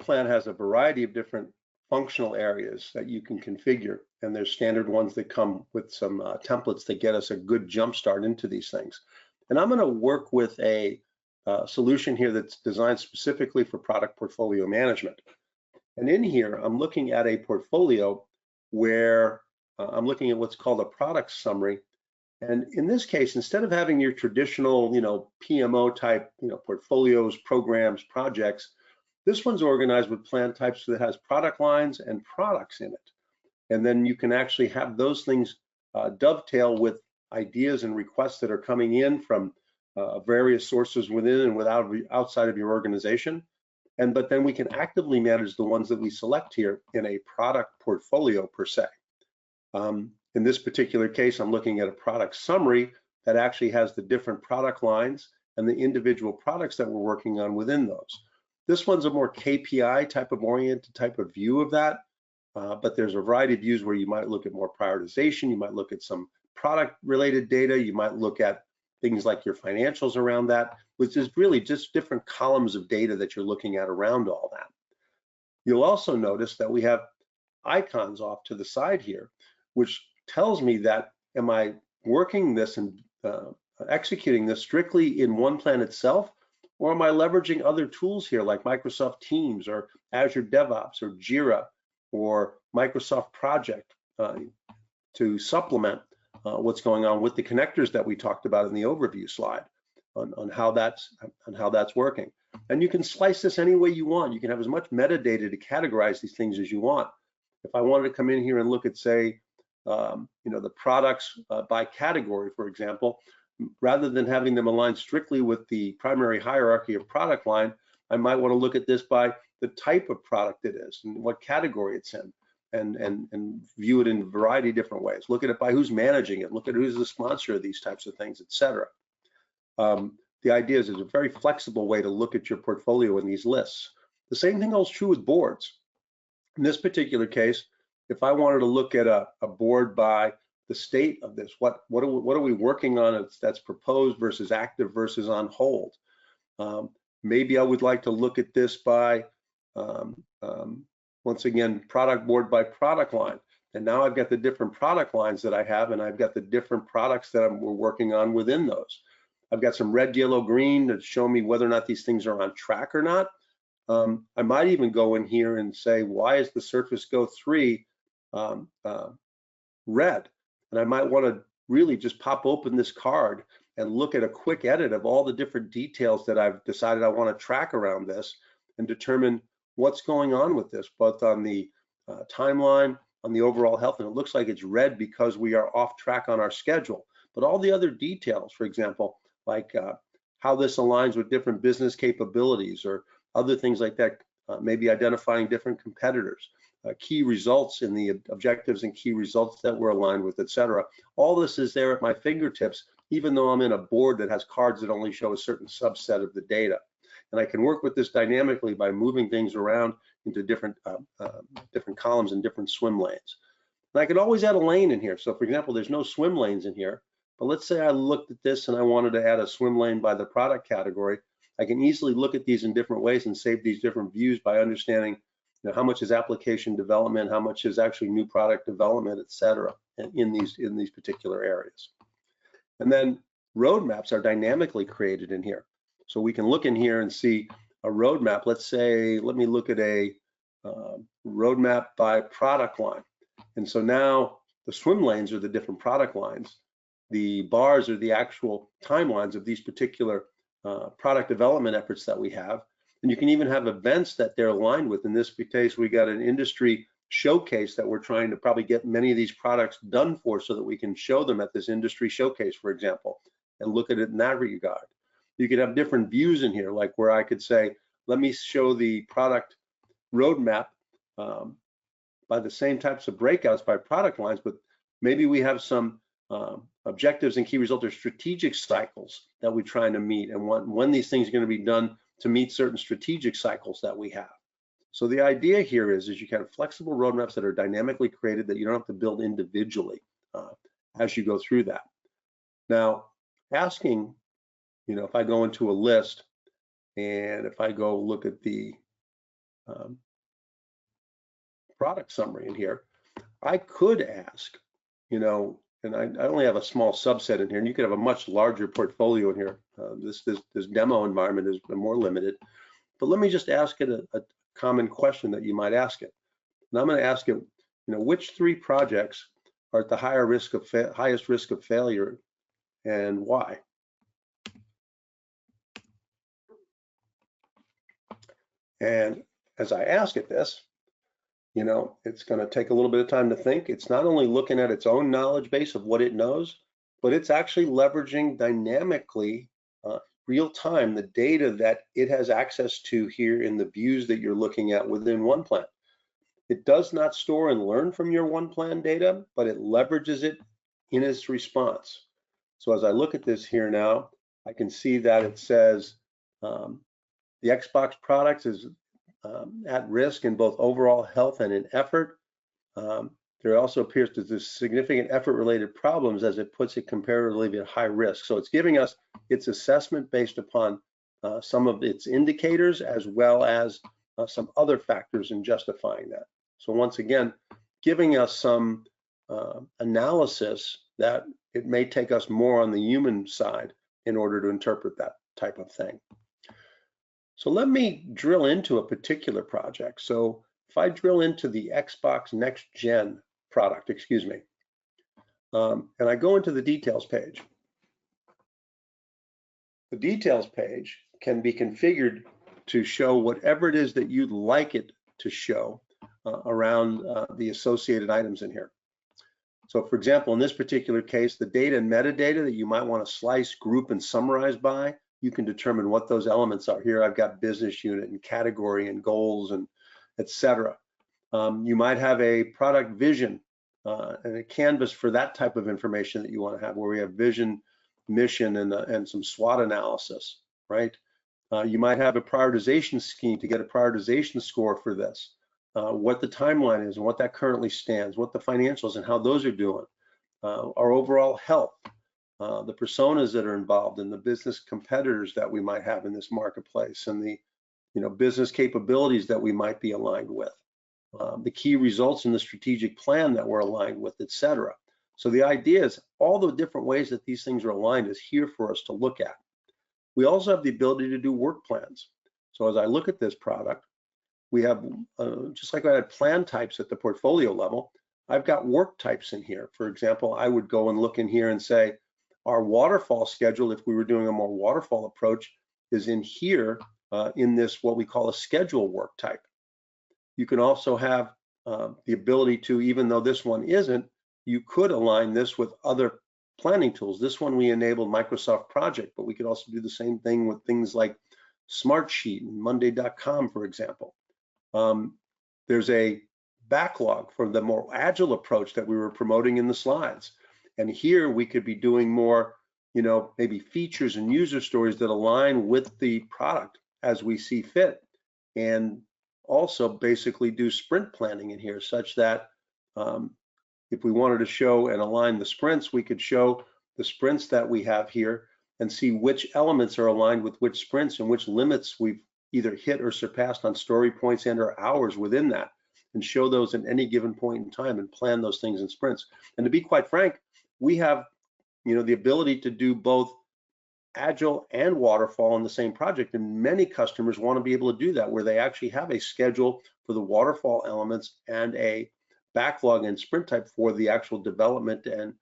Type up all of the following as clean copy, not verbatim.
OnePlan has a variety of different functional areas that you can configure, and there's standard ones that come with some templates that get us a good jump start into these things. And I'm going to work with a solution here that's designed specifically for product portfolio management. And in here, I'm looking at a portfolio where I'm looking at what's called a product summary. And in this case, instead of having your traditional, PMO type, portfolios, programs, projects, this one's organized with plan types that has product lines and products in it. And then you can actually have those things dovetail with ideas and requests that are coming in from various sources within and outside of your organization. But then we can actively manage the ones that we select here in a product portfolio per se. In this particular case, I'm looking at a product summary that actually has the different product lines and the individual products that we're working on within those. This one's a more KPI type of view of that, but there's a variety of views where you might look at more prioritization, you might look at some product related data, you might look at things like your financials around that, which is really just different columns of data that you're looking at around all that. You'll also notice that we have icons off to the side here, which tells me that am I working this and executing this strictly in OnePlan itself, or am I leveraging other tools here like Microsoft Teams or Azure DevOps or Jira or Microsoft Project to supplement what's going on with the connectors that we talked about in the overview slide on how that's working. And you can slice this any way you want. You can have as much metadata to categorize these things as you want. If I wanted to come in here and look at, say, the products by category, for example, rather than having them aligned strictly with the primary hierarchy of product line, I might want to look at this by the type of product it is and what category it's in, and view it in a variety of different ways. Look at it by who's managing it, look at who's the sponsor of these types of things, etc. The idea is it's a very flexible way to look at your portfolio in these lists. The same thing holds true with boards. In this particular case, if I wanted to look at a board by the state of this, what are we working on that's proposed versus active versus on hold? Maybe I would like to look at this by, once again, product board by product line. And now I've got the different product lines that I have, and I've got the different products that we're working on within those. I've got some red, yellow, green that show me whether or not these things are on track or not. I might even go in here and say, why is the Surface Go 3 red? And I might want to really just pop open this card and look at a quick edit of all the different details that I've decided I want to track around this and determine what's going on with this, both on the timeline, on the overall health. And it looks like it's red because we are off track on our schedule. But all the other details, for example, like how this aligns with different business capabilities or other things like that, maybe identifying different competitors, key results in the objectives and key results that we're aligned with, etc. All this is there at my fingertips, even though I'm in a board that has cards that only show a certain subset of the data. And I can work with this dynamically by moving things around into different columns and different swim lanes. And I could always add a lane in here. So for example, there's no swim lanes in here, but let's say I looked at this and I wanted to add a swim lane by the product category. I can easily look at these in different ways and save these different views by understanding how much is application development, how much is actually new product development, etc. in these particular areas. And then roadmaps are dynamically created in here. So we can look in here and see a roadmap. Let's say, let me look at a roadmap by product line. And so now the swim lanes are the different product lines. The bars are the actual timelines of these particular product development efforts that we have. And you can even have events that they're aligned with. In this case, we got an industry showcase that we're trying to probably get many of these products done for so that we can show them at this industry showcase, for example, and look at it in that regard. You could have different views in here, like where I could say, let me show the product roadmap by the same types of breakouts by product lines, but maybe we have some objectives and key results or strategic cycles that we're trying to meet, and when these things are going to be done to meet certain strategic cycles that we have. So the idea here is you can have flexible roadmaps that are dynamically created that you don't have to build individually as you go through that. Now, asking, if I go into a list and if I go look at the product summary in here, I could ask, and I only have a small subset in here, and you could have a much larger portfolio in here. This demo environment is more limited, but let me just ask it a common question that you might ask it. And I'm going to ask it, which 3 projects are at the highest risk of failure and why? And as I ask it this, it's going to take a little bit of time to think. It's not only looking at its own knowledge base of what it knows, but it's actually leveraging dynamically, real time, the data that it has access to here in the views that you're looking at within OnePlan. It does not store and learn from your OnePlan data, but it leverages it in its response. So as I look at this here now, I can see that it says the Xbox products is at risk in both overall health and in effort. There also appears to be significant effort-related problems as it puts it comparatively at high risk. So it's giving us its assessment based upon some of its indicators as well as some other factors in justifying that. So once again, giving us some analysis that it may take us more on the human side in order to interpret that type of thing. So let me drill into a particular project. So if I drill into the Xbox Next Gen product, and I go into the details page. The details page can be configured to show whatever it is that you'd like it to show around the associated items in here. So for example, in this particular case, the data and metadata that you might want to slice, group, and summarize by, you can determine what those elements are. Here I've got business unit and category and goals and etc. You might have a product vision and a canvas for that type of information that you want to have, where we have vision, mission, and some SWOT analysis, right? You might have a prioritization scheme to get a prioritization score for this, what the timeline is and what that currently stands, what the financials and how those are doing, our overall health, the personas that are involved, and the business competitors that we might have in this marketplace, and the business capabilities that we might be aligned with, the key results in the strategic plan that we're aligned with, etc. So the idea is all the different ways that these things are aligned is here for us to look at. We also have the ability to do work plans. So as I look at this product, we have, just like I had plan types at the portfolio level, I've got work types in here. For example, I would go and look in here and say, our waterfall schedule, if we were doing a more waterfall approach, is in here in this, what we call a schedule work type. You can also have the ability to, even though this one isn't, you could align this with other planning tools. This one we enabled Microsoft Project, but we could also do the same thing with things like Smartsheet and Monday.com, for example. There's a backlog for the more agile approach that we were promoting in the slides. And here we could be doing more, maybe features and user stories that align with the product as we see fit. And also basically do sprint planning in here, such that if we wanted to show and align the sprints, we could show the sprints that we have here and see which elements are aligned with which sprints and which limits we've either hit or surpassed on story points and or hours within that, and show those at any given point in time and plan those things in sprints. And to be quite frank, we have the ability to do both agile and waterfall in the same project, and many customers want to be able to do that, where they actually have a schedule for the waterfall elements and a backlog and sprint type for the actual development and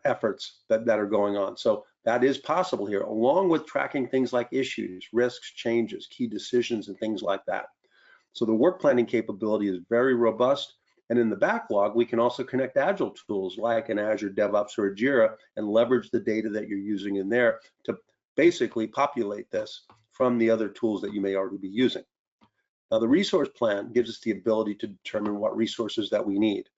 efforts that are going on. So that is possible here, along with tracking things like issues, risks, changes, key decisions, and things like that. So the work planning capability is very robust. And in the backlog, we can also connect agile tools like an Azure DevOps or a Jira and leverage the data that you're using in there to basically populate this from the other tools that you may already be using. Now, the resource plan gives us the ability to determine what resources that we need.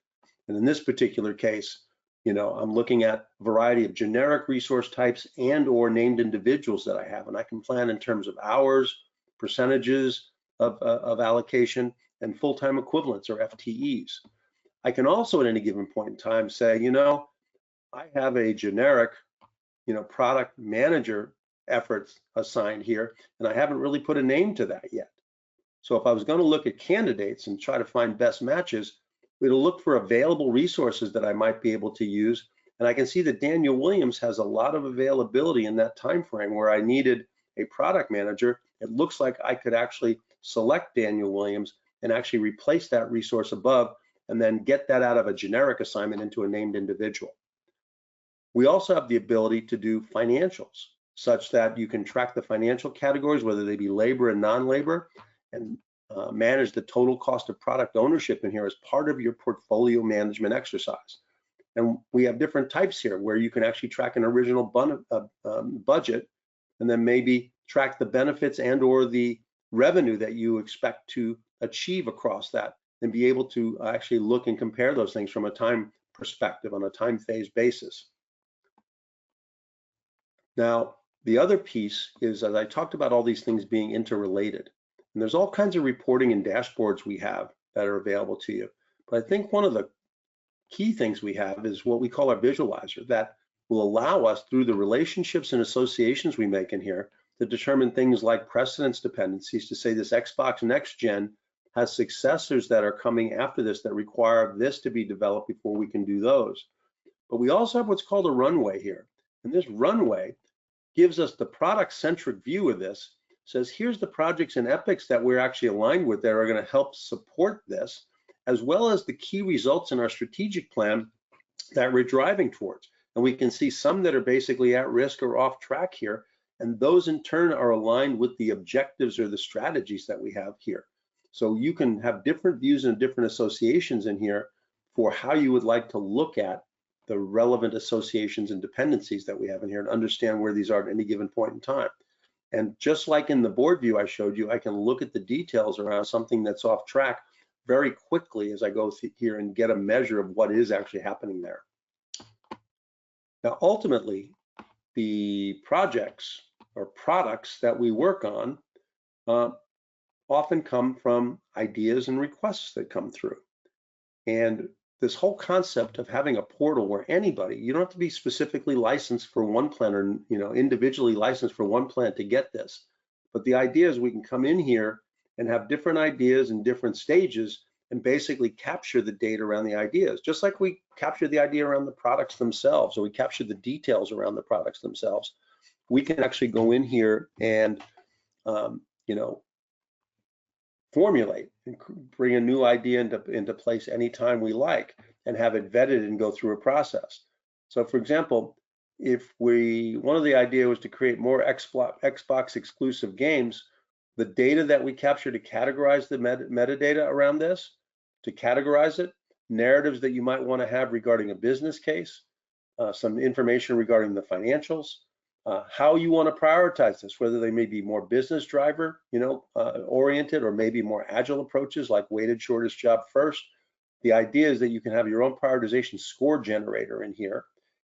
And in this particular case, I'm looking at a variety of generic resource types and or named individuals that I have. And I can plan in terms of hours, percentages of allocation, and full-time equivalents or FTEs. I can also at any given point in time say, I have a generic, product manager efforts assigned here, and I haven't really put a name to that yet. So if I was going to look at candidates and try to find best matches, it'll look for available resources that I might be able to use. And I can see that Daniel Williams has a lot of availability in that time frame where I needed a product manager. It looks like I could actually select Daniel Williams and actually replace that resource above and then get that out of a generic assignment into a named individual. We also have the ability to do financials such that you can track the financial categories, whether they be labor and non-labor, and manage the total cost of product ownership in here as part of your portfolio management exercise. And we have different types here where you can actually track an original budget and then maybe track the benefits and or the revenue that you expect to achieve across that and be able to actually look and compare those things from a time perspective on a time phase basis. Now, the other piece is, as I talked about all these things being interrelated, and there's all kinds of reporting and dashboards we have that are available to you. But I think one of the key things we have is what we call our visualizer that will allow us through the relationships and associations we make in here to determine things like precedence dependencies to say this Xbox Next Gen has successors that are coming after this that require this to be developed before we can do those. But we also have what's called a runway here. And this runway gives us the product-centric view of this, says here's the projects and epics that we're actually aligned with that are going to help support this, as well as the key results in our strategic plan that we're driving towards. And we can see some that are basically at risk or off track here, and those in turn are aligned with the objectives or the strategies that we have here. So you can have different views and different associations in here for how you would like to look at the relevant associations and dependencies that we have in here and understand where these are at any given point in time. And just like in the board view I showed you, I can look at the details around something that's off track very quickly as I go through here and get a measure of what is actually happening there. Now, ultimately, the projects or products that we work on often come from ideas and requests that come through. And this whole concept of having a portal where anybody, you don't have to be specifically licensed for OnePlan or individually licensed for OnePlan to get this. But the idea is we can come in here and have different ideas in different stages and basically capture the data around the ideas, just like we capture the idea around the products themselves, or we capture the details around the products themselves. We can actually go in here and formulate and bring a new idea into place anytime we like and have it vetted and go through a process. So for example, if one of the ideas was to create more Xbox exclusive games, the data that we capture to categorize the metadata around this, to categorize it, narratives that you might want to have regarding a business case, some information regarding the financials, how you want to prioritize this, whether they may be more business driver, oriented, or maybe more agile approaches like weighted shortest job first. The idea is that you can have your own prioritization score generator in here,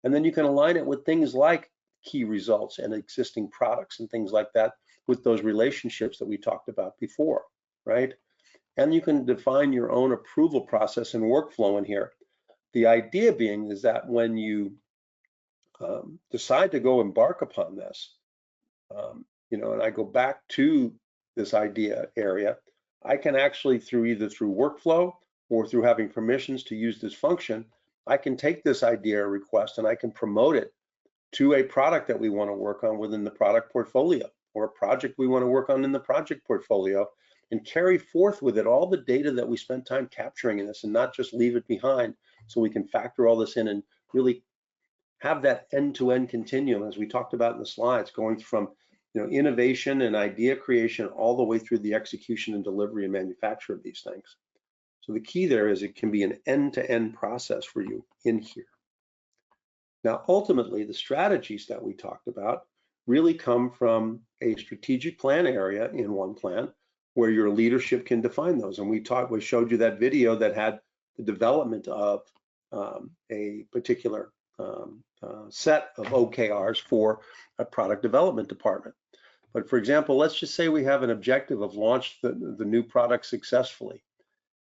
and then you can align it with things like key results and existing products and things like that with those relationships that we talked about before, right? And you can define your own approval process and workflow in here. The idea being is that when you decide to go embark upon this, and I go back to this idea area, I can actually either through workflow or through having permissions to use this function, I can take this idea request and I can promote it to a product that we want to work on within the product portfolio, or a project we want to work on in the project portfolio, and carry forth with it all the data that we spent time capturing in this and not just leave it behind, so we can factor all this in and really have that end-to-end continuum, as we talked about in the slides, going from innovation and idea creation all the way through the execution and delivery and manufacture of these things. So the key there is it can be an end-to-end process for you in here. Now, ultimately, the strategies that we talked about really come from a strategic plan area in OnePlan where your leadership can define those. And we showed you that video that had the development of a particular set of OKRs for a product development department. But for example, let's just say we have an objective of launch the new product successfully,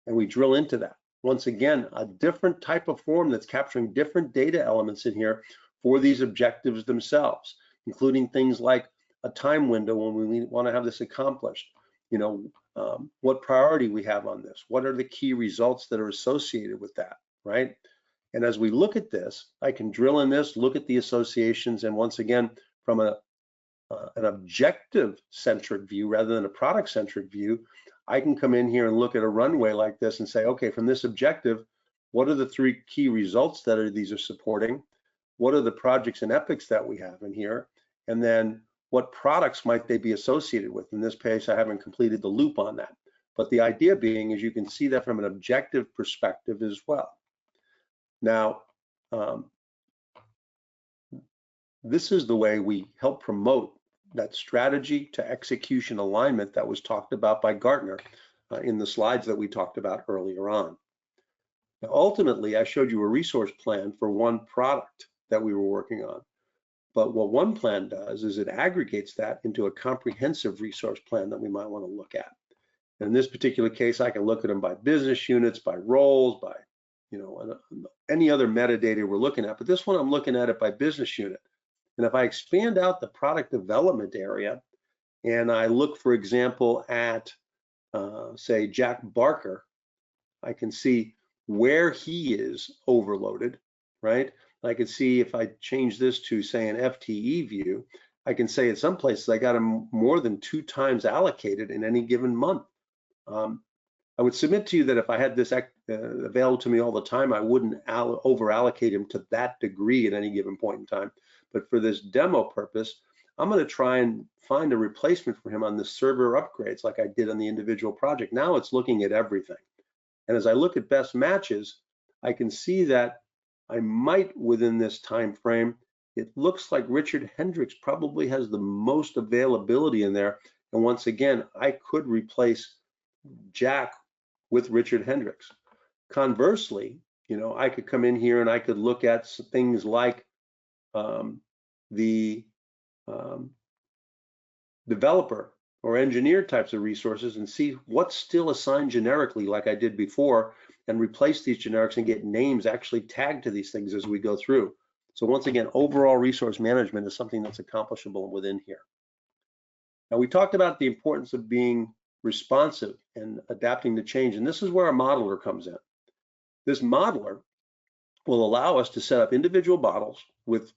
and we drill into that. Once again, a different type of form that's capturing different data elements in here for these objectives themselves, including things like a time window when we want to have this accomplished, what priority we have on this, what are the key results that are associated with that, right? And as we look at this, I can drill in this, look at the associations, and once again, from an objective-centric view rather than a product-centric view, I can come in here and look at a runway like this and say, okay, from this objective, what are the 3 key results that these are supporting? What are the projects and epics that we have in here? And then what products might they be associated with? In this case, I haven't completed the loop on that. But the idea being is you can see that from an objective perspective as well. Now, this is the way we help promote that strategy to execution alignment that was talked about by Gartner in the slides that we talked about earlier on. Now, ultimately, I showed you a resource plan for one product that we were working on. But what OnePlan does is it aggregates that into a comprehensive resource plan that we might want to look at. And in this particular case, I can look at them by business units, by roles, by any other metadata we're looking at. But this one, I'm looking at it by business unit. And if I expand out the product development area and I look, for example, at, say, Jack Barker, I can see where he is overloaded, right? I can see if I change this to, say, an FTE view, I can say in some places I got him more than 2 times allocated in any given month. I would submit to you that if I had this available to me all the time, I wouldn't over allocate him to that degree at any given point in time. But for this demo purpose, I'm going to try and find a replacement for him on the server upgrades like I did on the individual project. Now it's looking at everything. And as I look at best matches, I can see that I might, within this time frame, it looks like Richard Hendricks probably has the most availability in there. And once again, I could replace Jack with Richard Hendricks. Conversely, I could come in here and I could look at things like the developer or engineer types of resources and see what's still assigned generically like I did before and replace these generics and get names actually tagged to these things as we go through. So once again, overall resource management is something that's accomplishable within here. Now, we talked about the importance of being responsive and adapting to change, and this is where a modeler comes in. This modeler will allow us to set up individual models with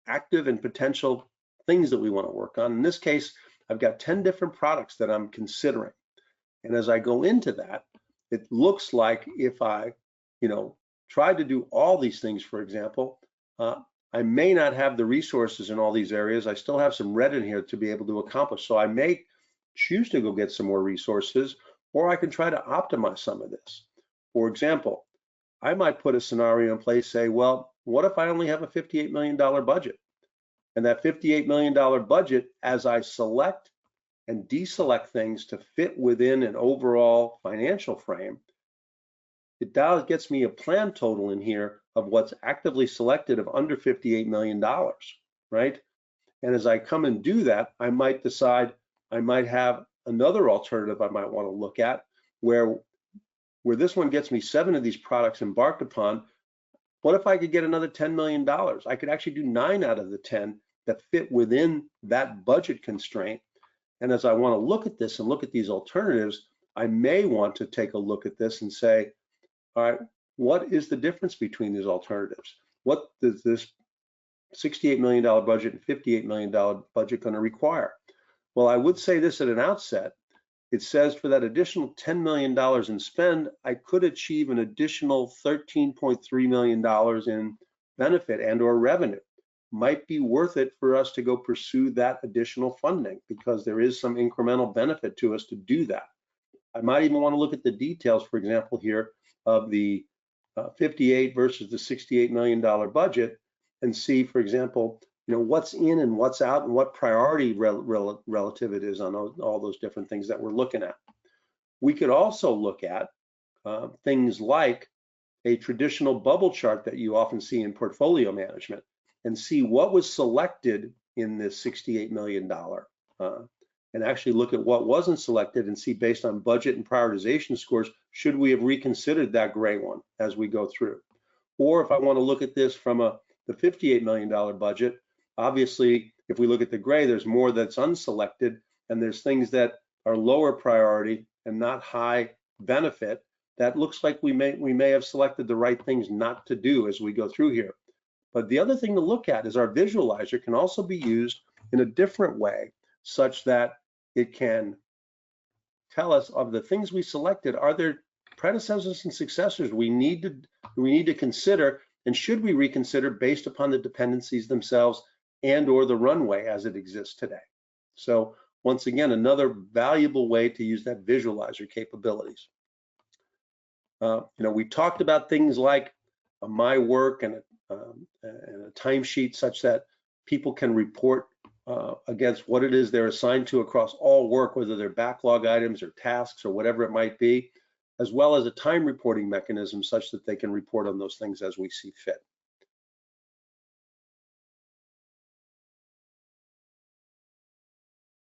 active and potential things that we want to work on. In this case, I've got 10 different products that I'm considering. And as I go into that, it looks like if I, try to do all these things, for example, I may not have the resources in all these areas. I still have some red in here to be able to accomplish. So I may choose to go get some more resources, or I can try to optimize some of this. For example, I might put a scenario in place, say, well, what if I only have a $58 million budget? And that $58 million budget, as I select and deselect things to fit within an overall financial frame, it gets me a plan total in here of what's actively selected of under $58 million, right? And as I come and do that, I might decide I might have another alternative I might want to look at where this one gets me 7 of these products embarked upon. What if I could get another $10 million? I could actually do 9 out of the 10 that fit within that budget constraint. And as I want to look at this and look at these alternatives, I may want to take a look at this and say, all right, what is the difference between these alternatives? What does this $68 million budget and $58 million budget going to require? Well, I would say this at an outset. It says for that additional $10 million in spend, I could achieve an additional $13.3 million in benefit and or revenue. Might be worth it for us to go pursue that additional funding because there is some incremental benefit to us to do that. I might even want to look at the details, for example, here of the 58 versus the $68 million budget and see, for example, what's in and what's out and what priority relative it is on all those different things that we're looking at. We could also look at things like a traditional bubble chart that you often see in portfolio management and see what was selected in this $68 million and actually look at what wasn't selected and see based on budget and prioritization scores, should we have reconsidered that gray one as we go through? Or if I want to look at this from the $58 million budget, obviously, if we look at the gray, there's more that's unselected and there's things that are lower priority and not high benefit, that looks like we may have selected the right things not to do as we go through here. But the other thing to look at is our visualizer can also be used in a different way, such that it can tell us of the things we selected, are there predecessors and successors we need to consider, and should we reconsider based upon the dependencies themselves and or the runway as it exists today. So once again, another valuable way to use that visualizer capabilities. We talked about things like my work and a timesheet, such that people can report against what it is they're assigned to across all work, whether they're backlog items or tasks or whatever it might be, as well as a time reporting mechanism such that they can report on those things as we see fit.